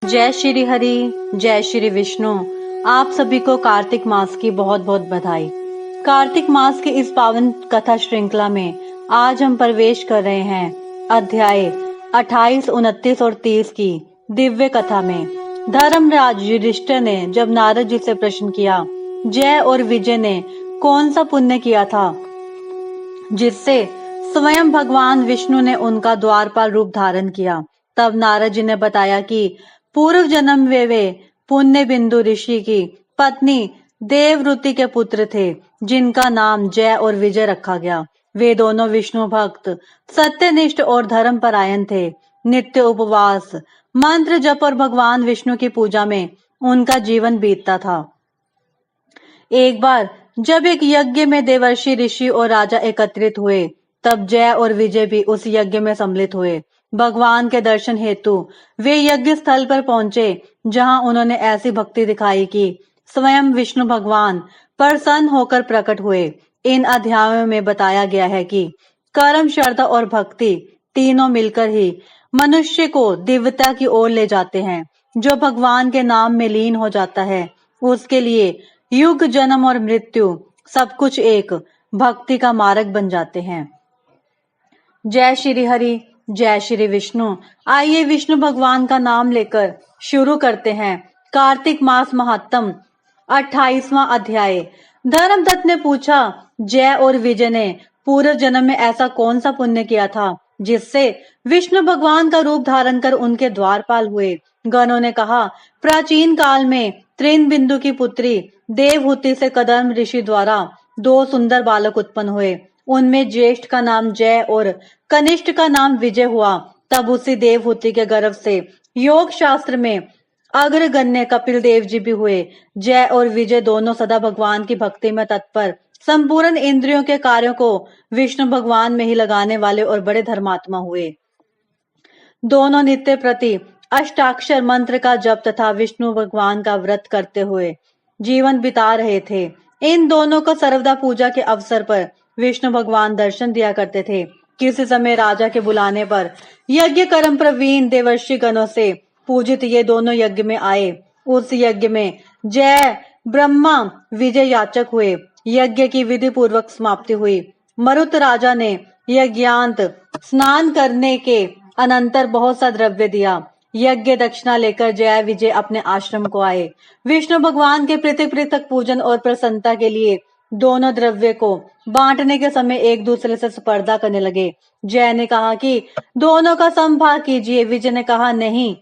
जय श्री हरि, जय श्री विष्णु। आप सभी को कार्तिक मास की बहुत बहुत बधाई। कार्तिक मास की इस पावन कथा श्रृंखला में आज हम प्रवेश कर रहे हैं अध्याय 28, 29 और 30 की दिव्य कथा में। धर्मराज युधिष्ठिर ने जब नारद जी से प्रश्न किया, जय और विजय ने कौन सा पुण्य किया था जिससे स्वयं भगवान विष्णु ने उनका द्वारपाल रूप धारण किया, तब नारद जी ने बताया कि पूर्व जन्म में वे पुण्य बिंदु ऋषि की पत्नी देवरूति के पुत्र थे, जिनका नाम जय और विजय रखा गया। वे दोनों विष्णु भक्त, सत्यनिष्ठ और धर्मपरायण थे। नित्य उपवास, मंत्र जप और भगवान विष्णु की पूजा में उनका जीवन बीतता था। एक बार जब एक यज्ञ में देवर्षि, ऋषि और राजा एकत्रित हुए, तब जय और विजय भी उस यज्ञ में सम्मिलित हुए। भगवान के दर्शन हेतु वे यज्ञ स्थल पर पहुंचे, जहां उन्होंने ऐसी भक्ति दिखाई कि स्वयं विष्णु भगवान प्रसन्न होकर प्रकट हुए। इन अध्यायों में बताया गया है कि कर्म, श्रद्धा और भक्ति तीनों मिलकर ही मनुष्य को दिव्यता की ओर ले जाते हैं। जो भगवान के नाम में लीन हो जाता है, उसके लिए युग, जन्म और मृत्यु सब कुछ एक भक्ति का मार्ग बन जाते हैं। जय श्री हरि, जय श्री विष्णु। आइए विष्णु भगवान का नाम लेकर शुरू करते हैं कार्तिक मास महात्म 28वां अध्याय। धर्मदत्त ने पूछा, जय और विजय ने पूर्व जन्म में ऐसा कौन सा पुण्य किया था जिससे विष्णु भगवान का रूप धारण कर उनके द्वारपाल हुए। गणों ने कहा, प्राचीन काल में त्रिन बिंदु की पुत्री देवहूति से कदम ऋषि द्वारा 2 सुंदर बालक उत्पन्न हुए। उनमें ज्येष्ठ का नाम जय और कनिष्ठ का नाम विजय हुआ। तब उसी देवहूति के गर्भ से योग शास्त्र में अग्रगण्य कपिल देव जी भी हुए। जय और विजय दोनों सदा भगवान की भक्ति में तत्पर, संपूर्ण इंद्रियों के कार्यों को विष्णु भगवान में ही लगाने वाले और बड़े धर्मात्मा हुए। दोनों नित्य प्रति अष्टाक्षर मंत्र का जप तथा विष्णु भगवान का व्रत करते हुए जीवन बिता रहे थे। इन दोनों को सर्वदा पूजा के अवसर पर विष्णु भगवान दर्शन दिया करते थे। किसी समय राजा के बुलाने पर यज्ञ कर्म प्रवीण देवर्षि गणों से पूजित ये दोनों यज्ञ में आए। उस यज्ञ में जय ब्रह्मा विजय याचक हुए। यज्ञ की विधि पूर्वक समाप्ति हुई। मरुत राजा ने यज्ञांत स्नान करने के अनंतर बहुत सा द्रव्य दिया। यज्ञ दक्षिणा लेकर जय विजय अपने आश्रम को आए। विष्णु भगवान के पृथक पृथक पूजन और प्रसन्नता के लिए दोनों द्रव्य को बांटने के समय एक दूसरे से स्पर्धा करने लगे। जय ने कहा कि दोनों का समभाग कीजिए। विजय ने कहा, नहीं,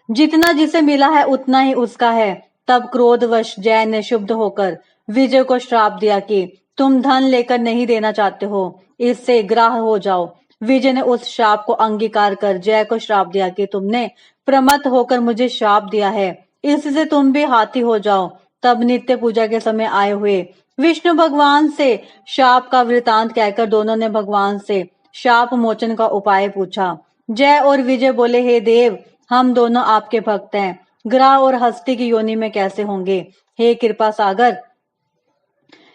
जितना जिसे मिला है उतना ही उसका है। तब क्रोधवश जय ने शुद्ध होकर विजय को श्राप दिया कि तुम धन लेकर नहीं देना चाहते हो, इससे ग्राह हो जाओ। विजय ने उस श्राप को अंगीकार कर जय को श्राप दिया कि तुमने प्रमत्त होकर मुझे श्राप दिया है, इससे तुम भी हाथी हो जाओ। तब नित्य पूजा के समय आए हुए विष्णु भगवान से शाप का वृतांत कहकर दोनों ने भगवान से शाप मोचन का उपाय पूछा। जय और विजय बोले, हे देव, हम दोनों आपके भक्त हैं, ग्रह और हस्ती की योनि में कैसे होंगे? हे कृपा सागर,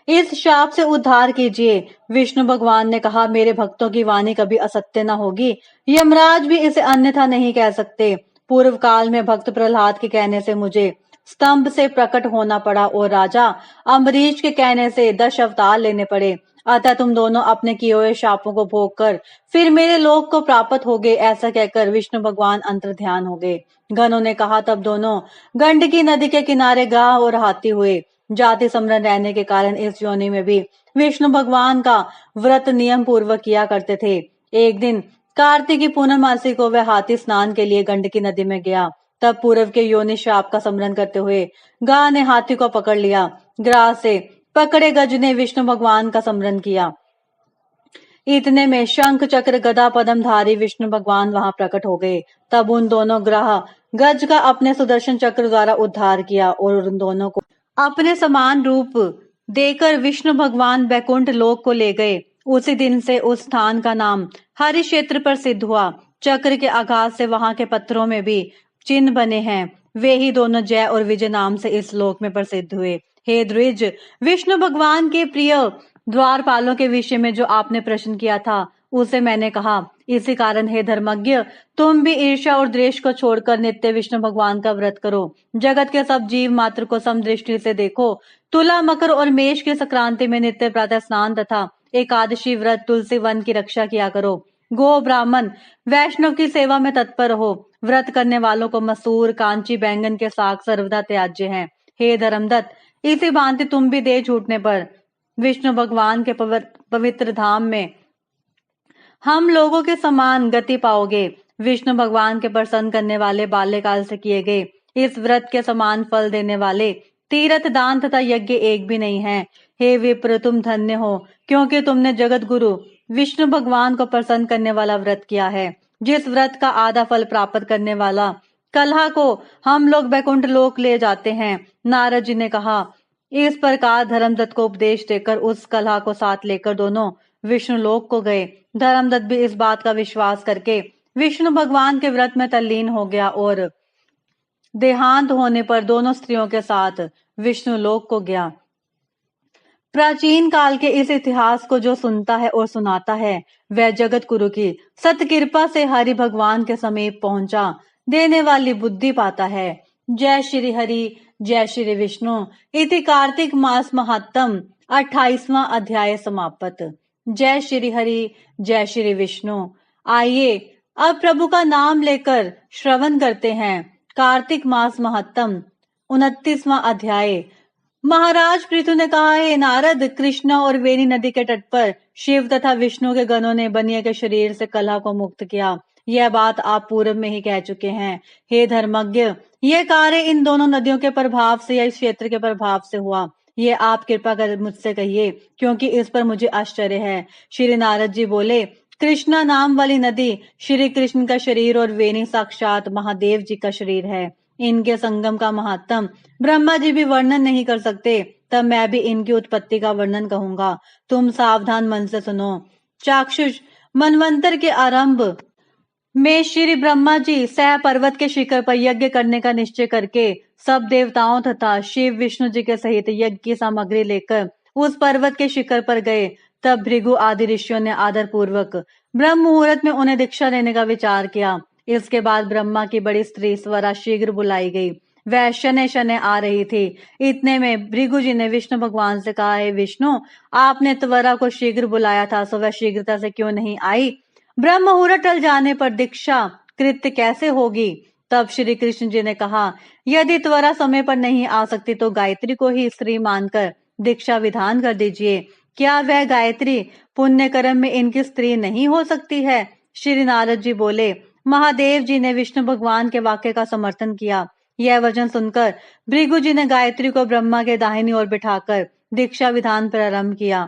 इस शाप से उद्धार कीजिए। विष्णु भगवान ने कहा, मेरे भक्तों की वाणी कभी असत्य न होगी। यमराज भी इसे अन्यथा नहीं कह सकते। पूर्व काल में भक्त प्रहलाद के कहने से मुझे स्तंभ से प्रकट होना पड़ा और राजा अम्बरीश के कहने से 10 अवतार लेने पड़े। अतः तुम दोनों अपने किए हुए शापों को भोग कर फिर मेरे लोक को प्राप्त होगे। ऐसा कहकर विष्णु भगवान अंतर ध्यान हो गए। गणों ने कहा, तब दोनों गंडकी नदी के किनारे गाय और हाथी हुए। जाति समरण रहने के कारण इस योनि में भी विष्णु भगवान का व्रत नियम पूर्वक किया करते थे। एक दिन कार्तिकी पूर्णमासी को वह हाथी स्नान के लिए गंडकी नदी में गया। तब पूर्व के योनि शाप का स्मरण करते हुए गाय ने हाथी को पकड़ लिया। ग्राह से पकड़े गज ने विष्णु भगवान का स्मरण किया। इतने में शंख चक्र गदा पद्मधारी विष्णु भगवान वहां प्रकट हो गए। तब उन दोनों ग्रह गज का अपने सुदर्शन चक्र द्वारा उद्धार किया और उन दोनों को अपने समान रूप देकर विष्णु भगवान बैकुंठ लोक को ले गए। उसी दिन से उस स्थान का नाम हरि क्षेत्र प्रसिद्ध हुआ। चक्र के आघात से वहां के पत्थरों में भी चिन्ह बने हैं। वे ही दोनों जय और विजय नाम से इस लोक में प्रसिद्ध हुए। हे द्विज, विष्णु भगवान के प्रिय द्वारपालों के विषय में जो आपने प्रश्न किया था, उसे मैंने कहा, इसी कारण हे धर्मज्ञ, तुम भी ईर्ष्या और द्वेष को छोड़कर नित्य विष्णु भगवान का व्रत करो। जगत के सब जीव मात्र को समदृष्टि से देखो। तुला, मकर और मेष की संक्रांति में नित्य प्रातः स्नान तथा एकादशी व्रत, तुलसी वन की रक्षा किया करो। गो, ब्राह्मण, वैष्णव की सेवा में तत्पर रहो। व्रत करने वालों को मसूर, कांची, बैंगन के साग सर्वदा त्याज्य हैं। हे धर्मदत्त, इसी भांति तुम भी देह छूटने पर विष्णु भगवान के पवित्र धाम में हम लोगों के समान गति पाओगे। विष्णु भगवान के प्रसन्न करने वाले बाल्यकाल से किए गए इस व्रत के समान फल देने वाले तीर्थ, दान तथा यज्ञ एक भी नहीं है। हे विप्र, तुम धन्य हो, क्योंकि तुमने जगत गुरु विष्णु भगवान को प्रसन्न करने वाला व्रत किया है। जिस व्रत का आधा फल प्राप्त करने वाला कलहा को हम लोग बैकुंठ लोक ले जाते हैं। नारद जी ने कहा, इस प्रकार धर्मदत्त को उपदेश देकर उस कलहा को साथ लेकर दोनों विष्णु लोक को गए। धर्मदत्त भी इस बात का विश्वास करके विष्णु भगवान के व्रत में तल्लीन हो गया और देहांत होने पर दोनों स्त्रियों के साथ विष्णु लोक को गया। प्राचीन काल के इस इतिहास को जो सुनता है और सुनाता है, वह जगत गुरु की सत कृपा से हरि भगवान के समीप पहुंचा देने वाली बुद्धि पाता है। जय श्री हरि, जय श्री विष्णु। इति कार्तिक मास महात्म 28वां अध्याय समाप्त। जय श्री हरि, जय श्री विष्णु। आइए अब प्रभु का नाम लेकर श्रवण करते हैं कार्तिक मास महात्म 29वां अध्याय। महाराज पृथु ने कहा, हे नारद, कृष्णा और वेणी नदी के तट पर शिव तथा विष्णु के गणों ने बनिए के शरीर से कलह को मुक्त किया। यह बात आप पूर्व में ही कह चुके हैं। हे धर्मज्ञ, यह कार्य इन दोनों नदियों के प्रभाव से या इस क्षेत्र के प्रभाव से हुआ, ये आप कृपा कर मुझसे कहिए, क्योंकि इस पर मुझे आश्चर्य है। श्री नारद जी बोले, कृष्णा नाम वाली नदी श्री कृष्ण का शरीर और वेणी साक्षात महादेव जी का शरीर है। इनके संगम का महात्म ब्रह्मा जी भी वर्णन नहीं कर सकते, तब मैं भी इनकी उत्पत्ति का वर्णन कहूंगा। तुम सावधान मन से सुनो। चाक्षुष मनवंतर के आरंभ में श्री ब्रह्मा जी सह पर्वत के शिखर पर यज्ञ करने का निश्चय करके सब देवताओं तथा शिव विष्णु जी के सहित यज्ञ की सामग्री लेकर उस पर्वत के शिखर पर गए। तब भृगु आदि ऋषियों ने आदर पूर्वक ब्रह्म मुहूर्त में उन्हें दीक्षा देने का विचार किया। इसके बाद ब्रह्मा की बड़ी स्त्री स्वरा शीघ्र बुलाई गई। वह शनै शनै आ रही थी। इतने में भृगु जी ने विष्णु भगवान से कहा, हे विष्णु, आपने त्वरा को शीघ्र बुलाया था, सो वह शीघ्रता से क्यों नहीं आई? ब्रह्म मुहूर्त टल जाने पर दीक्षा कृत्य कैसे होगी? तब श्री कृष्ण जी ने कहा, यदि त्वरा समय पर नहीं आ सकती तो गायत्री को ही स्त्री मानकर दीक्षा विधान कर दीजिए। क्या वह गायत्री पुण्य कर्म में इनकी स्त्री नहीं हो सकती है? श्री नारद जी बोले, महादेव जी ने विष्णु भगवान के वाक्य का समर्थन किया। यह वचन सुनकर भृगु जी ने गायत्री को ब्रह्मा के दाहिनी ओर बिठाकर दीक्षा विधान प्रारंभ किया।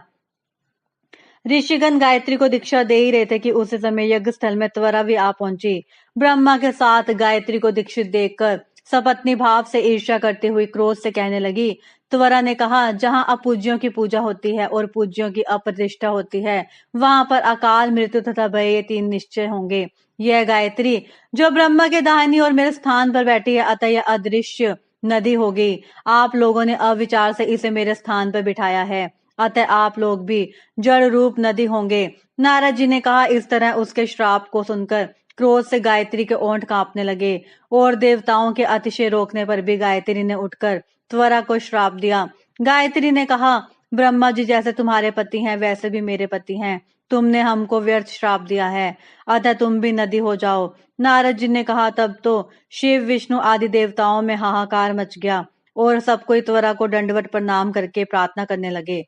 ऋषिगण गायत्री को दीक्षा दे ही रहे थे कि उसी समय यज्ञ स्थल में त्वरा भी आ पहुंची। ब्रह्मा के साथ गायत्री को दीक्षित देखकर सपत्नी भाव से ईर्ष्या करते हुए क्रोध से कहने लगी। त्वरा ने कहा, जहां अपूज्यों की पूजा होती है और पूज्यों की अप्रतिष्ठा होती है, वहां पर अकाल, मृत्यु तथा भय, ये तीन निश्चय होंगे। यह गायत्री जो ब्रह्मा के दाहिनी और मेरे स्थान पर बैठी है, अतः यह अदृश्य नदी होगी। आप लोगों ने अविचार से इसे मेरे स्थान पर बिठाया है, अतः आप लोग भी जड़ रूप नदी होंगे। नारद जी ने कहा। इस तरह उसके श्राप को सुनकर क्रोध से गायत्री के ओंठ कांपने लगे और देवताओं के अतिशय रोकने पर भी गायत्री ने उठकर त्वरा को श्राप दिया। गायत्री ने कहा, ब्रह्मा जी जैसे तुम्हारे पति हैं, वैसे भी मेरे पति हैं। तुमने हमको व्यर्थ श्राप दिया है, अतः तुम भी नदी हो जाओ। नारद जी ने कहा। तब तो शिव विष्णु आदि देवताओं में हाहाकार मच गया और सब कोई त्वरा को दंडवत प्रणाम करके प्रार्थना करने लगे।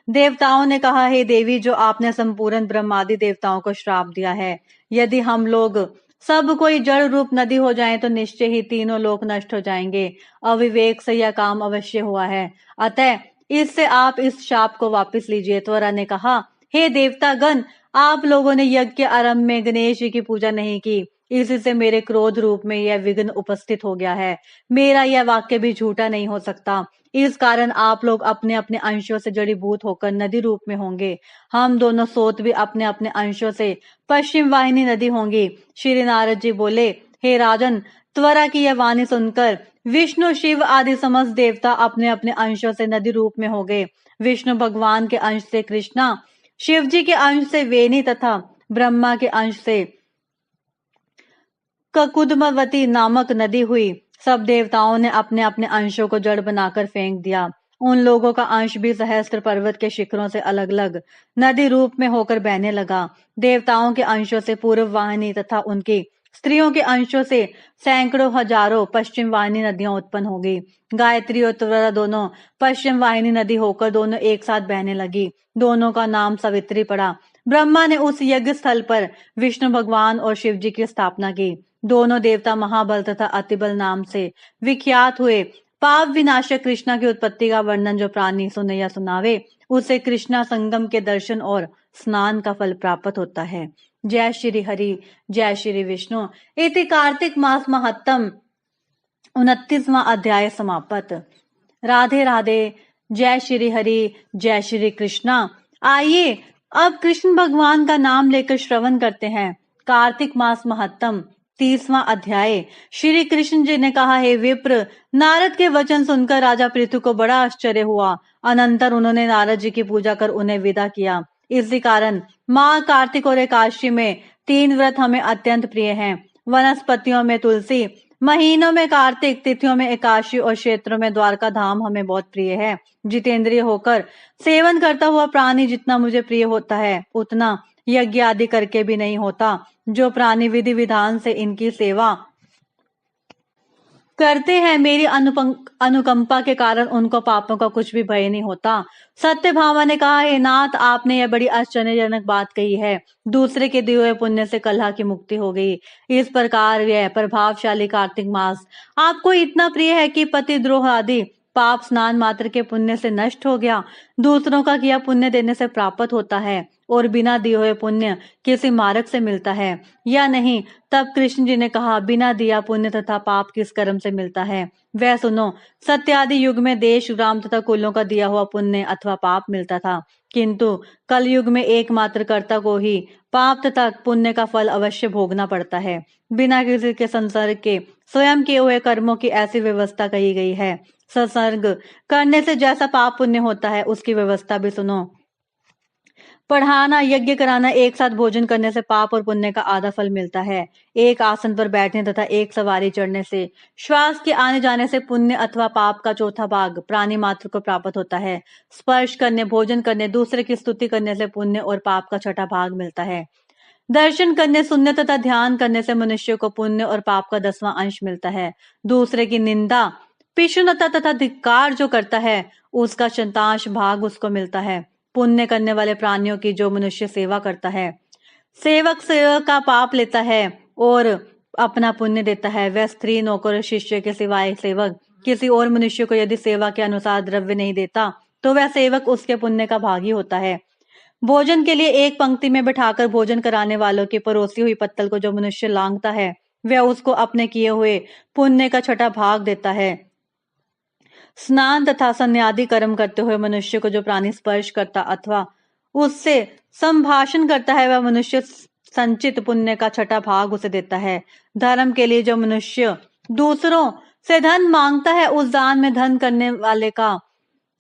देवताओं ने कहा, हे देवी, जो आपने संपूर्ण ब्रह्मादि देवताओं को श्राप दिया है, यदि हम लोग सब कोई जड़ रूप नदी हो जाएं तो निश्चय ही तीनों लोक नष्ट हो जाएंगे। अविवेक से यह काम अवश्य हुआ है, अतः इससे आप इस शाप को वापस लीजिए। त्वरा ने कहा, हे देवतागण, आप लोगों ने यज्ञ के आरंभ में गणेश जी की पूजा नहीं की, इसी से मेरे क्रोध रूप में यह विघ्न उपस्थित हो गया है। मेरा यह वाक्य भी झूठा नहीं हो सकता। इस कारण आप लोग अपने अपने अंशों से जड़ीभूत होकर नदी रूप में होंगे। हम दोनों सोत भी अपने अपने अंशों से पश्चिम वाहिनी नदी होंगी। श्री नारद जी बोले, हे राजन, त्वरा की यह वाणी सुनकर विष्णु, शिव आदि समस्त देवता अपने अपने अंशों से नदी रूप में हो गए। विष्णु भगवान के अंश से कृष्णा, शिव जी के अंश से वेणी तथा ब्रह्मा के अंश से ककुदमवती नामक नदी हुई। सब देवताओं ने अपने अपने अंशों को जड़ बनाकर फेंक दिया। उन लोगों का अंश भी सहस्त्र पर्वत के शिखरों से अलग अलग नदी रूप में होकर बहने लगा। देवताओं के अंशों से पूर्व वाहिनी तथा उनकी स्त्रियों के अंशों से सैकड़ों हजारों पश्चिम वाहिनी नदियां उत्पन्न हो गई। गायत्री और त्वरा दोनों पश्चिम वाहिनी नदी होकर दोनों एक साथ बहने लगी। दोनों का नाम सावित्री पड़ा। ब्रह्मा ने उस यज्ञ स्थल पर विष्णु भगवान और शिव जी की स्थापना की। दोनों देवता महाबल तथा अतिबल नाम से विख्यात हुए। पाप विनाशक कृष्णा की उत्पत्ति का वर्णन जो प्राणी सुने या सुनावे, उसे कृष्णा संगम के दर्शन और स्नान का फल प्राप्त होता है। जय श्री हरि, जय श्री विष्णु। इति कार्तिक मास महत्तम 29वां अध्याय समाप्त। राधे राधे। जय श्री हरि, जय श्री कृष्णा। आइए अब कृष्ण भगवान का नाम लेकर श्रवण करते हैं। कार्तिक मास महत्तम 30वां अध्याय। श्री कृष्ण जी ने कहा, हे विप्र, नारद के वचन सुनकर राजा पृथु को बड़ा आश्चर्य हुआ। अनंतर उन्होंने नारद जी की पूजा कर उन्हें विदा किया। इसी कारण माघ, कार्तिक और एकादशी में 3 व्रत हमें अत्यंत प्रिय हैं। वनस्पतियों में तुलसी, महीनों में कार्तिक, तिथियों में एकादशी और क्षेत्रों में द्वारका धाम हमें बहुत प्रिय है। जितेंद्रिय होकर सेवन करता हुआ प्राणी जितना मुझे प्रिय होता है, उतना यज्ञ आदि करके भी नहीं होता। जो प्राणी विधि विधान से इनकी सेवा करते हैं, मेरी अनुकंपा के कारण उनको पापों का कुछ भी भय नहीं होता। सत्यभामा ने कहा, हे नाथ, आपने यह बड़ी आश्चर्यजनक बात कही है। दूसरे के दिए हुए पुण्य से कलह की मुक्ति हो गई। इस प्रकार यह प्रभावशाली कार्तिक मास आपको इतना प्रिय है कि पतिद्रोह आदि पाप स्नान मात्र के पुण्य से नष्ट हो गया। दूसरों का किया पुण्य देने से प्राप्त होता है और बिना दिए हुए पुण्य किसी मार्ग से मिलता है या नहीं। तब कृष्ण जी ने कहा, बिना दिया पुण्य तथा पाप किस कर्म से मिलता है, वह सुनो। सत्यादि युग में देश, ग्राम तथा कुलों का दिया हुआ पुण्य अथवा पाप मिलता था, किंतु कल युग में एकमात्र कर्ता को ही पाप तथा पुण्य का फल अवश्य भोगना पड़ता है। बिना किसी के संसर्ग के स्वयं किए हुए कर्मों की ऐसी व्यवस्था कही गई है। संसर्ग करने से जैसा पाप पुण्य होता है, उसकी व्यवस्था भी सुनो। पढ़ाना, यज्ञ कराना, एक साथ भोजन करने से पाप और पुण्य का आधा फल मिलता है। एक आसन पर बैठने तथा एक सवारी चढ़ने से, श्वास के आने जाने से पुण्य अथवा पाप का चौथा भाग प्राणी मात्र को प्राप्त होता है। स्पर्श करने, भोजन करने, दूसरे की स्तुति करने से पुण्य और पाप का छठा भाग मिलता है। दर्शन करने, सुनने तथा ध्यान करने से मनुष्य को पुण्य और पाप का 10वां अंश मिलता है। दूसरे की निंदा, पिशुनता तथा धिक्कार जो करता है, उसका शतांश भाग उसको मिलता है। पुण्य करने वाले प्राणियों की जो मनुष्य सेवा करता है, सेवक सेवक का पाप लेता है और अपना पुण्य देता है। वह स्त्री, नौकर और शिष्य के सिवाय सेवक किसी और मनुष्य को यदि सेवा के अनुसार द्रव्य नहीं देता, तो वह सेवक उसके पुण्य का भागी होता है। भोजन के लिए एक पंक्ति में बैठाकर भोजन कराने वालों की परोसी हुई पत्तल को जो मनुष्य लांघता है, वह उसको अपने किए हुए पुण्य का छठा भाग देता है। स्नान तथा संन्यादी कर्म करते हुए मनुष्य को जो प्राणी स्पर्श करता अथवा उससे संभाषण करता है, वह मनुष्य संचित पुण्य का छठा भाग उसे देता है। धर्म के लिए जो मनुष्य दूसरों से धन मांगता है, उस दान में धन करने वाले का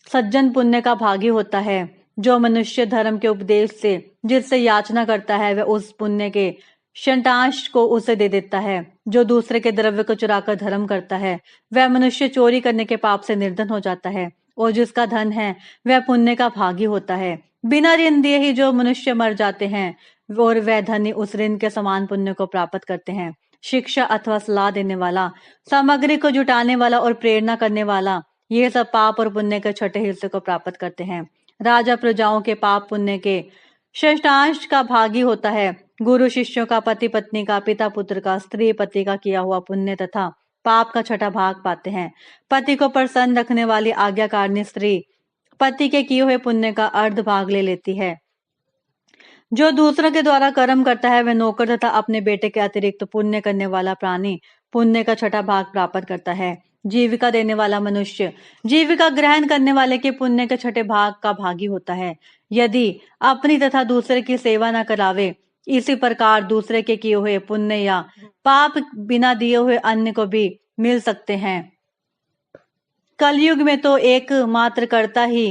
सज्जन पुण्य का भागी होता है। जो मनुष्य धर्म के उपदेश से जिससे याचना करता है, वह उस पुण्य के शतांश को उसे दे देता है। जो दूसरे के द्रव्य को चुराकर धर्म करता है, वह मनुष्य चोरी करने के पाप से निर्धन हो जाता है, और जिसका धन है वह पुण्य का भागी होता है। बिना ऋण दिए ही जो मनुष्य मर जाते हैं, और वह धनी उस ऋण के समान पुण्य को प्राप्त करते हैं। शिक्षा अथवा सलाह देने वाला, सामग्री को जुटाने वाला और प्रेरणा करने वाला, ये सब पाप और पुण्य के छठे हिस्से को प्राप्त करते हैं। राजा प्रजाओं के पाप पुण्य के षष्ठांश का भागी होता है। गुरु शिष्यों का, पति पत्नी का, पिता पुत्र का, स्त्री पति का किया हुआ पुण्य तथा पाप का छठा भाग पाते हैं। पति को प्रसन्न रखने वाली आज्ञाकारिणी स्त्री पति के किए हुए पुण्य का अर्ध भाग ले लेती है। जो दूसरों के द्वारा कर्म करता है, वह नौकर तथा अपने बेटे के अतिरिक्त पुण्य करने वाला प्राणी पुण्य का छठा भाग प्राप्त करता है। जीविका देने वाला मनुष्य जीविका ग्रहण करने वाले के पुण्य के छठे भाग का भागी होता है, यदि अपनी तथा दूसरे की सेवा न करावे। इसी प्रकार दूसरे के किए हुए पुण्य या पाप बिना दिए हुए अन्य को भी मिल सकते हैं। कलयुग में तो एक मात्र कर्ता ही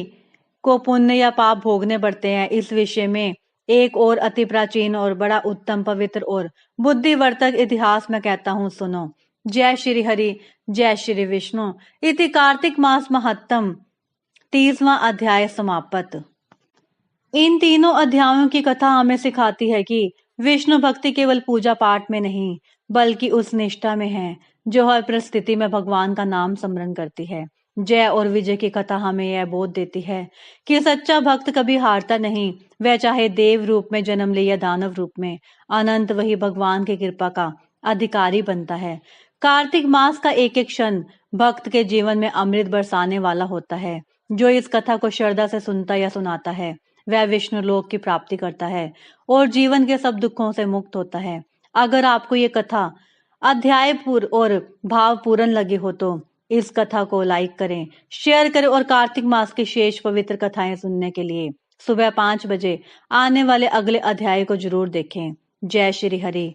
को पुण्य या पाप भोगने पड़ते हैं, इस विषय में एक और अति प्राचीन और बड़ा उत्तम, पवित्र और बुद्धिवर्धक इतिहास मैं कहता हूँ, सुनो। जय श्री हरि, जय श्री विष्णु। इति कार्तिक मास महत्तम 30वां अध्याय समाप्त। इन तीनों अध्यायों की कथा हमें सिखाती है कि विष्णु भक्ति केवल पूजा पाठ में नहीं, बल्कि उस निष्ठा में है जो हर परिस्थिति में भगवान का नाम स्मरण करती है। जय और विजय की कथा हमें यह बोध देती है कि सच्चा भक्त कभी हारता नहीं। वह चाहे देव रूप में जन्म ले या दानव रूप में, अनंत वही भगवान की कृपा का अधिकारी बनता है। कार्तिक मास का एक एक क्षण भक्त के जीवन में अमृत बरसाने वाला होता है। जो इस कथा को श्रद्धा से सुनता या सुनाता है, वह विष्णु लोक की प्राप्ति करता है और जीवन के सब दुखों से मुक्त होता है। अगर आपको ये कथा और भावपूर्ण लगी हो तो इस कथा को लाइक करें, शेयर करें और कार्तिक मास की शेष पवित्र कथाएं सुनने के लिए सुबह 5 बजे आने वाले अगले अध्याय को जरूर देखें। जय श्री हरि,